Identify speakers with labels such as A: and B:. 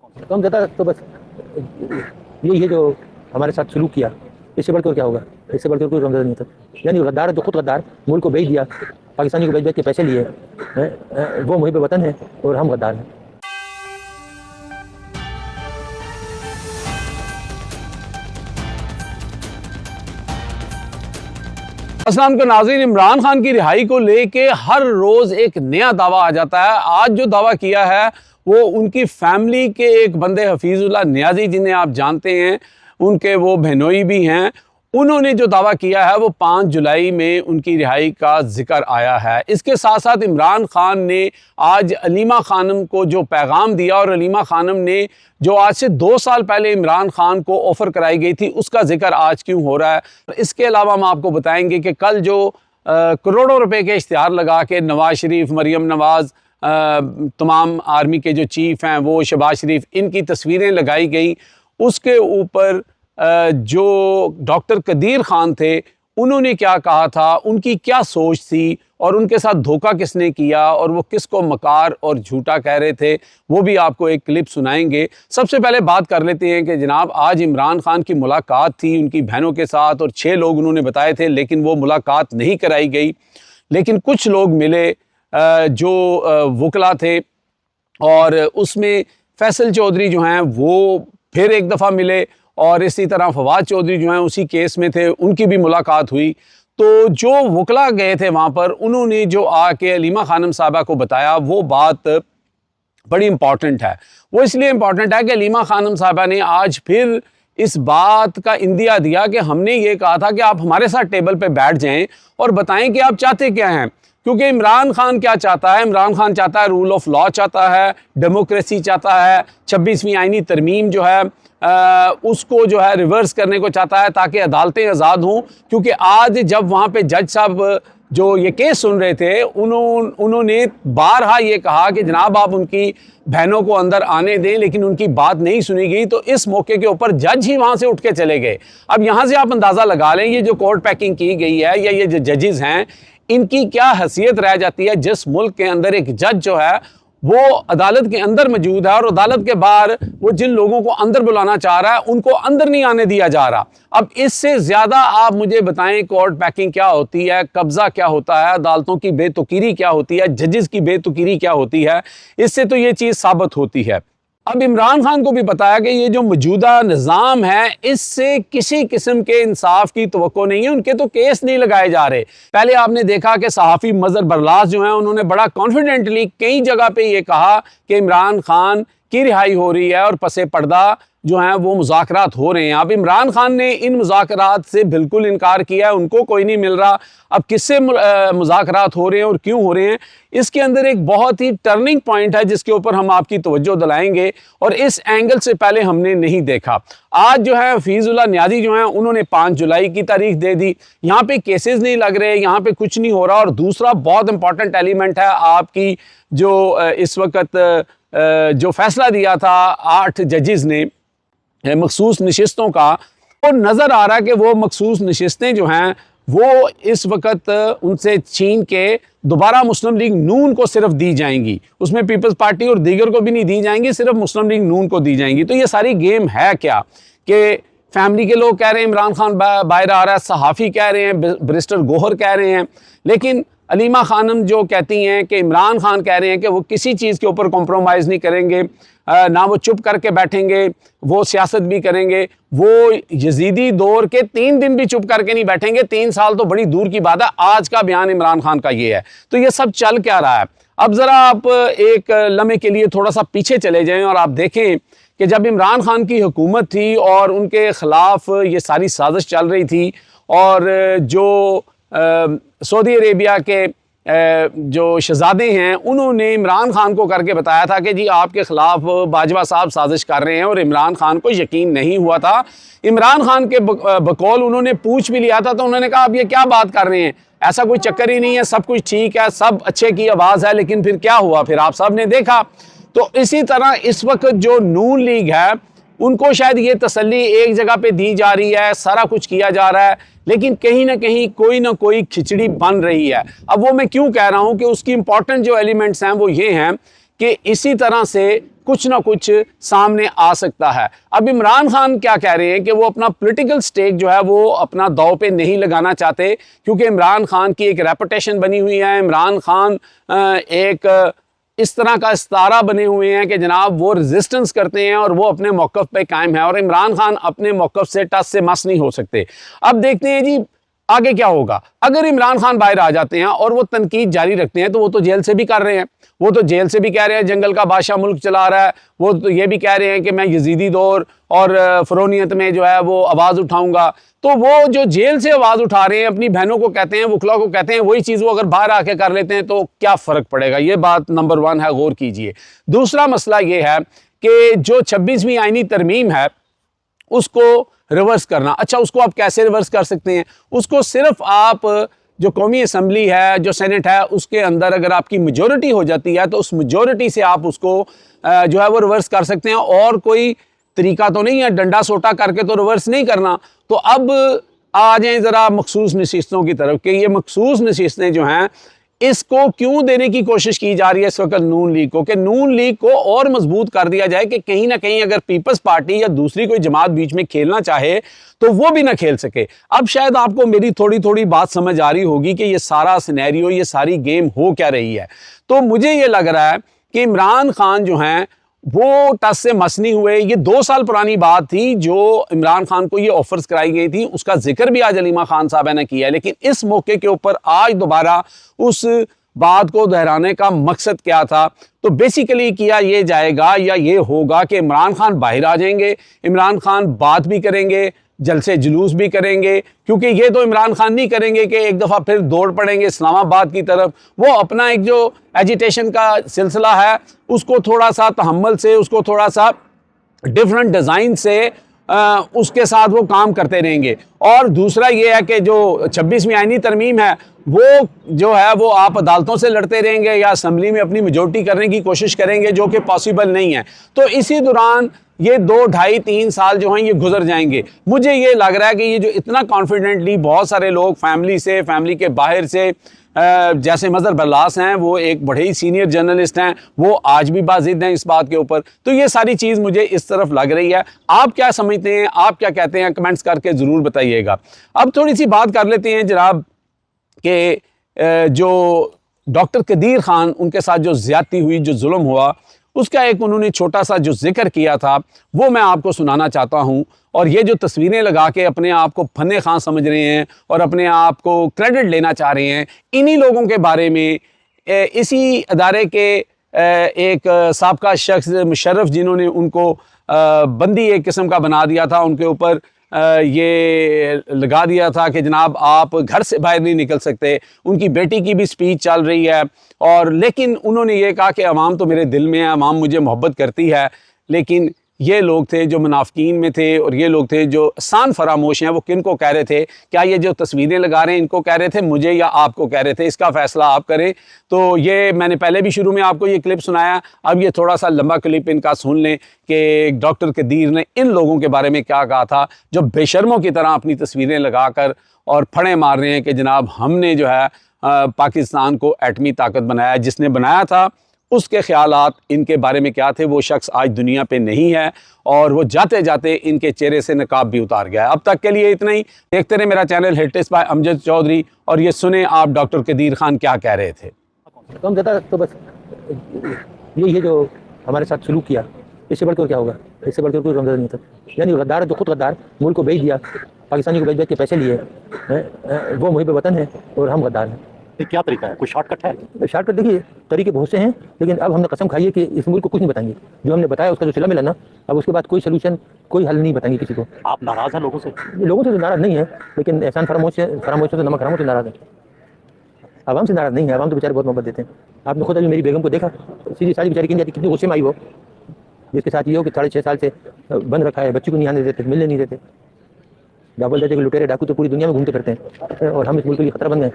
A: तो हम देता तो बस यही है जो हमारे साथ सलूक किया, इससे बढ़कर क्या होगा? इससे बढ़कर कोई रमज़ान नहीं था। यानी गद्दार जो खुद गद्दार मुल्क को बेच दिया, पाकिस्तानी को बेच बेच के पैसे लिए, वो मुहिब वतन है और हम गद्दार हैं।
B: अस्सलाम वालेकुम नाज़रीन, इमरान खान की रिहाई को लेके हर रोज़ एक नया दावा आ जाता है। आज जो दावा किया है वो उनकी फैमिली के एक बंदे हफीज़ुल्लाह नियाज़ी, जिन्हें आप जानते हैं, उनके वो बहनोई भी हैं। उन्होंने जो दावा किया है वो 5 जुलाई में उनकी रिहाई का जिक्र आया है। इसके साथ साथ इमरान खान ने आज अलीमा खानम को जो पैगाम दिया, और अलीमा खानम ने जो आज से 2 साल पहले इमरान खान को ऑफ़र कराई गई थी, उसका जिक्र आज क्यों हो रहा है। इसके अलावा हम आपको बताएंगे कि कल जो करोड़ों रुपए के इश्तिहार लगा के नवाज शरीफ, मरीम नवाज़, तमाम आर्मी के जो चीफ़ हैं वो, शहबाज शरीफ, इनकी तस्वीरें लगाई गई, उसके ऊपर जो डॉक्टर कदीर ख़ान थे उन्होंने क्या कहा था, उनकी क्या सोच थी, और उनके साथ धोखा किसने किया, और वो किसको मकार और झूठा कह रहे थे, वो भी आपको एक क्लिप सुनाएंगे। सबसे पहले बात कर लेते हैं कि जनाब आज इमरान खान की मुलाकात थी उनकी बहनों के साथ, और 6 लोग उन्होंने बताए थे, लेकिन वो मुलाकात नहीं कराई गई। लेकिन कुछ लोग मिले जो वकला थे, और उसमें फैसल चौधरी जो हैं वो फिर एक दफ़ा मिले, और इसी तरह फवाद चौधरी जो हैं उसी केस में थे, उनकी भी मुलाकात हुई। तो जो वकला गए थे वहाँ पर, उन्होंने जो आके अलीमा खानम साहबा को बताया, वो बात बड़ी इम्पॉर्टेंट है। वो इसलिए इम्पॉर्टेंट है कि अलीमा खानम साहबा ने आज फिर इस बात का इंदिया दिया कि हमने ये कहा था कि आप हमारे साथ टेबल पे बैठ जाएं और बताएं कि आप चाहते क्या हैं। क्योंकि इमरान खान क्या चाहता है? इमरान खान चाहता है रूल ऑफ लॉ चाहता है, डेमोक्रेसी चाहता है, 26वीं आईनी तरमीम जो है उसको जो है रिवर्स करने को चाहता है, ताकि अदालतें आज़ाद हों। क्योंकि आज जब वहाँ पे जज साहब जो ये केस सुन रहे थे, उन्होंने बारहा ये कहा कि जनाब आप उनकी बहनों को अंदर आने दें, लेकिन उनकी बात नहीं सुनी गई। तो इस मौके के ऊपर जज ही वहाँ से उठ के चले गए। अब यहाँ से आप अंदाज़ा लगा लें, ये जो कोर्ट पैकिंग की गई है, या ये जो जजेस हैं, इनकी क्या हैसियत रह जाती है जिस मुल्क के अंदर एक जज जो है वो अदालत के अंदर मौजूद है, और अदालत के बाहर वो जिन लोगों को अंदर बुलाना चाह रहा है उनको अंदर नहीं आने दिया जा रहा। अब इससे ज़्यादा आप मुझे बताएं कोर्ट पैकिंग क्या होती है, कब्ज़ा क्या होता है, अदालतों की बेतुकीरी क्या होती है, जजेस की बेतुकीरी क्या होती है। इससे तो ये चीज़ साबित होती है। अब इमरान खान को भी पता है कि ये जो मौजूदा निज़ाम है, इससे किसी किस्म के इंसाफ की तवक्को नहीं है। उनके तो केस नहीं लगाए जा रहे। पहले आपने देखा कि सहाफ़ी मज़हर बरलास जो हैं, उन्होंने बड़ा कॉन्फिडेंटली कई जगह पे ये कहा कि इमरान खान की रिहाई हो रही है और पसे पर्दा जो हैं वो मुज़ाकरात हो रहे हैं। अब इमरान खान ने इन मुज़ाकरात से बिल्कुल इनकार किया है, उनको कोई नहीं मिल रहा। अब किससे मुज़ाकरात हो रहे हैं और क्यों हो रहे हैं, इसके अंदर एक बहुत ही टर्निंग पॉइंट है जिसके ऊपर हम आपकी तवज्जो दिलाएंगे, और इस एंगल से पहले हमने नहीं देखा। आज जो है हफीज़ुल्लाह नियाज़ी जो हैं उन्होंने 5 जुलाई की तारीख दे दी। यहाँ पे केसेस नहीं लग रहे, यहाँ पे कुछ नहीं हो रहा। और दूसरा बहुत इंपॉर्टेंट एलिमेंट है आपकी जो इस वक्त जो फैसला दिया था 8 जजेस ने मखसूस नशिस्तों का, वो नज़र आ रहा है कि वो मखसूस नशिस्तें जो हैं वो इस वक्त उनसे छीन के दोबारा मुस्लिम लीग नून को सिर्फ दी जाएंगी। उसमें पीपल्स पार्टी और दीगर को भी नहीं दी जाएंगी, सिर्फ मुस्लिम लीग नून को दी जाएंगी। तो ये सारी गेम है क्या कि फैमिली के लोग कह रहे हैं इमरान खान बाहर आ रहा है, सहाफ़ी कह रहे हैं, बैरिस्टर गोहर कह रहे हैं, लेकिन अलीमा खानम जो कहती हैं कि इमरान खान कह रहे हैं कि वो किसी चीज़ के ऊपर कॉम्प्रोमाइज़ नहीं करेंगे, ना वो चुप करके बैठेंगे, वो सियासत भी करेंगे। वो यजीदी दौर के 3 दिन भी चुप करके नहीं बैठेंगे, 3 साल तो बड़ी दूर की बात है। आज का बयान इमरान खान का ये है। तो ये सब चल क्या रहा है? अब ज़रा आप एक लम्हे के लिए थोड़ा सा पीछे चले जाएं और आप देखें कि जब इमरान खान की हुकूमत थी और उनके ख़िलाफ़ ये सारी साजिश चल रही थी, और जो सऊदी अरेबिया के जो शहजादे हैं उन्होंने इमरान खान को करके बताया था कि जी आपके ख़िलाफ़ बाजवा साहब साजिश कर रहे हैं, और इमरान खान को यकीन नहीं हुआ था। इमरान खान के बकौल उन्होंने पूछ भी लिया था, तो उन्होंने कहा आप ये क्या बात कर रहे हैं, ऐसा कोई चक्कर ही नहीं है, सब कुछ ठीक है, सब अच्छे की आवाज़ है। लेकिन फिर क्या हुआ, फिर आप सब ने देखा। तो इसी तरह इस वक्त जो नून लीग है उनको शायद ये तसल्ली एक जगह पे दी जा रही है, सारा कुछ किया जा रहा है, लेकिन कहीं ना कहीं कोई ना कोई खिचड़ी बन रही है। अब वो मैं क्यों कह रहा हूँ कि उसकी इंपॉर्टेंट जो एलिमेंट्स हैं वो ये हैं कि इसी तरह से कुछ ना कुछ सामने आ सकता है। अब इमरान खान क्या कह रहे हैं कि वो अपना पॉलिटिकल स्टेक जो है वो अपना दांव पे नहीं लगाना चाहते, क्योंकि इमरान खान की एक रेपुटेशन बनी हुई है। इमरान खान एक इस तरह का इस्तारा बने हुए हैं कि जनाब वो रेजिस्टेंस करते हैं और वो अपने मौक़िफ़ पे कायम है, और इमरान खान अपने मौक़िफ़ से टस से मस नहीं हो सकते। अब देखते हैं जी आगे क्या होगा। अगर इमरान खान बाहर आ जाते हैं और वो तनकीद जारी रखते हैं, तो वो तो जेल से भी कर रहे हैं, वो तो जेल से भी कह रहे हैं जंगल का बादशाह मुल्क चला रहा है, वो तो ये भी कह रहे हैं कि मैं यजीदी दौर और फ़िरौनियत में जो है वो आवाज़ उठाऊंगा। तो वो जो जेल से आवाज़ उठा रहे हैं, अपनी बहनों को कहते हैं, वकला को कहते हैं, वही चीज़ वो अगर बाहर आके कर लेते हैं तो क्या फ़र्क पड़ेगा। ये बात नंबर 1 है, गौर कीजिए। दूसरा मसला ये है कि जो 26वीं आईनी तरमीम है उसको रिवर्स करना। अच्छा, उसको आप कैसे रिवर्स कर सकते हैं? उसको सिर्फ आप जो कौमी असम्बली है, जो सेनेट है, उसके अंदर अगर आपकी मेजॉरिटी हो जाती है तो उस मेजॉरिटी से आप उसको जो है वो रिवर्स कर सकते हैं, और कोई तरीका तो नहीं है डंडा सोटा करके तो रिवर्स नहीं करना। तो अब आ जाएं ज़रा मखसूस नशिस्तों की तरफ कि ये मखसूस नशिस्तें जो हैं इसको क्यों देने की कोशिश की जा रही है इस वक्त नून लीग को, कि नून लीग को और मजबूत कर दिया जाए कि कहीं ना कहीं अगर पीपल्स पार्टी या दूसरी कोई जमात बीच में खेलना चाहे तो वो भी ना खेल सके। अब शायद आपको मेरी थोड़ी थोड़ी बात समझ आ रही होगी कि ये सारा सिनेरियो, ये सारी गेम हो क्या रही है। तो मुझे ये लग रहा है कि इमरान खान जो हैं वो टस से मस नहीं हुए। ये 2 साल पुरानी बात थी जो इमरान खान को ये ऑफर्स कराई गई थी, उसका जिक्र भी आज अलीमा खान साहब ने किया है, लेकिन इस मौके के ऊपर आज दोबारा उस बात को दोहराने का मकसद क्या था। तो बेसिकली किया ये जाएगा या ये होगा कि इमरान खान बाहर आ जाएंगे, इमरान खान बात भी करेंगे, जलसे जुलूस भी करेंगे, क्योंकि ये तो इमरान खान नहीं करेंगे कि एक दफ़ा फिर दौड़ पड़ेंगे इस्लामाबाद की तरफ। वो अपना एक जो एजिटेशन का सिलसिला है उसको थोड़ा सा तहम्मुल से, उसको थोड़ा सा डिफरेंट डिज़ाइन से उसके साथ वो काम करते रहेंगे। और दूसरा ये है कि जो 26वीं आईनी तरमीम है वो जो है वो आप अदालतों से लड़ते रहेंगे या असम्बली में अपनी मेजॉरिटी करने की कोशिश करेंगे, जो कि पॉसिबल नहीं है। तो इसी दौरान ये 2, 2.5, 3 साल जो हैं ये गुजर जाएंगे। मुझे ये लग रहा है कि ये जो इतना कॉन्फिडेंटली बहुत सारे लोग फैमिली से, फैमिली के बाहर से, जैसे मजहर बल्लास हैं, वो एक बड़े ही सीनियर जर्नलिस्ट हैं, वो आज भी बाजिद हैं इस बात के ऊपर। तो ये सारी चीज़ मुझे इस तरफ लग रही है। आप क्या समझते हैं, आप क्या कहते हैं, कमेंट्स करके ज़रूर बताइएगा। अब थोड़ी सी बात कर लेते हैं जनाब कि जो डॉक्टर कदीर खान, उनके साथ जो ज़्यादती हुई, जो जुल्म हुआ, उसका एक उन्होंने छोटा सा जो जिक्र किया था वो मैं आपको सुनाना चाहता हूँ। और ये जो तस्वीरें लगा के अपने आप को फन्ने खां समझ रहे हैं और अपने आप को क्रेडिट लेना चाह रहे हैं, इन्हीं लोगों के बारे में इसी अदारे के एक साबका शख्स मुशर्रफ, जिन्होंने उनको बंदी एक किस्म का बना दिया था, उनके ऊपर ये लगा दिया था कि जनाब आप घर से बाहर नहीं निकल सकते। उनकी बेटी की भी स्पीच चल रही है, और लेकिन उन्होंने ये कहा कि अवाम तो मेरे दिल में है, अवाम मुझे मोहब्बत करती है। लेकिन ये लोग थे जो मुनाफिकीन में थे, और ये लोग थे जो आसान फरामोश हैं। वो किन को कह रहे थे? क्या ये जो तस्वीरें लगा रहे हैं इनको कह रहे थे मुझे, या आपको कह रहे थे? इसका फैसला आप करें। तो ये मैंने पहले भी शुरू में आपको ये क्लिप सुनाया, अब ये थोड़ा सा लंबा क्लिप इनका सुन लें कि डॉक्टर कदीर ने इन लोगों के बारे में क्या कहा था, जो बेशर्मों की तरह अपनी तस्वीरें लगाकर और फड़े मार रहे हैं कि जनाब हमने जो है पाकिस्तान को एटमी ताकत बनाया। जिसने बनाया था उसके ख्यालात इनके बारे में क्या थे, वो शख्स आज दुनिया पे नहीं है, और वो जाते जाते इनके चेहरे से नकाब भी उतार गया है। अब तक के लिए इतना ही। देखते रहे मेरा channel hitlist by Amjad Chaudhary, और ये सुने आप डॉक्टर कदीर खान क्या कह रहे थे।
A: कम ज़्यादा तो बस यही है जो हमारे साथ सलूक किया, इससे बढ़कर क्या होगा? इससे बढ़कर कोई रमज़ान नहीं था। यानी गद्दार जो खुद गद्दार मुल्क को बेच दिया, पाकिस्तानी को बेच बेच के पैसे लिए, वो मुहिब वतन है और हम गद्दार हैं।
C: ये क्या तरीका है? कोई शॉर्टकट है?
A: शॉर्टकट देखिए, तरीके बहुत से हैं, लेकिन अब हमने कसम खाई है कि इस मुल्क को कुछ नहीं बताएंगे। जो हमने बताया उसका जो सिला मिला ना, अब उसके बाद कोई सलूशन, कोई हल नहीं बताएंगे किसी को।
C: आप नाराज हैं लोगों से?
A: लोगों से तो नाराज नहीं है, लेकिन एहसान फरामोश से तो नमक हरामों से नाराज है। आवाम से नाराज नहीं है, आवाम तो बेचारे बहुत मोहब्बत देते हैं। आपने खुद अभी मेरी बेगम को देखा, सीधी सारी बेचारी किन जाती, कितनी गुस्से में आई वो, जिसके साथ ये हो कि 6.5 साल से बंद रखा है, बच्ची को नहीं आने देते, मिलने नहीं देते। डबल देते कि लुटेरे डाकू तो पूरी दुनिया में घूमते फिरते हैं, और हम इस मुल्क के लिए खतरा बन गए।